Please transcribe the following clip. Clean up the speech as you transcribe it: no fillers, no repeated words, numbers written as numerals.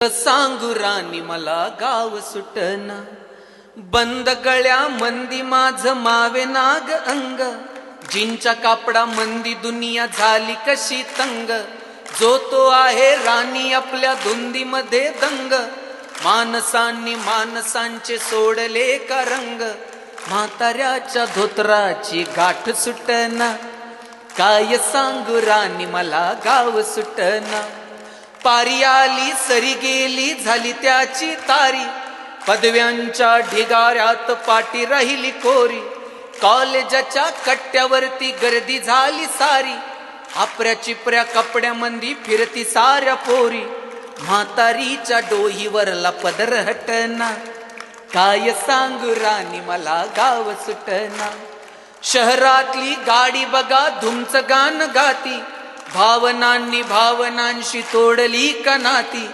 सांगू राणी मला गाव सुटना, बंद गळ्या मंदी माझ मावे नाग अंग, जिंच्या कापडा मंदी दुनिया झाली कशी तंग, जो तो आहे राणी आपल्या धुंदी मध्ये दंग, माणसांनी माणसांचे सोडले का रंग, म्हाताऱ्याच्या धोतराची गाठ सुटना, काय सांगू राणी मला गाव सुटना, पारी आली सरी गेली झाली त्याची तारी, पदव्यांच्या ढिगाऱ्यात पाटी राहिली कोरी, कॉलेजाच्या कट्ट्यावरती गर्दी झाली सारी, आपऱ्या चिपऱ्या कपड्यामंदी फिरती साऱ्या पोरी, म्हातारीच्या डोहीवरला पदर हटना, काय सांगू राणी मला गाव सुटना, शहरातली गाडी बघा धुमच गान गाती, भावनांनी भावनांशी तोडली का नाती,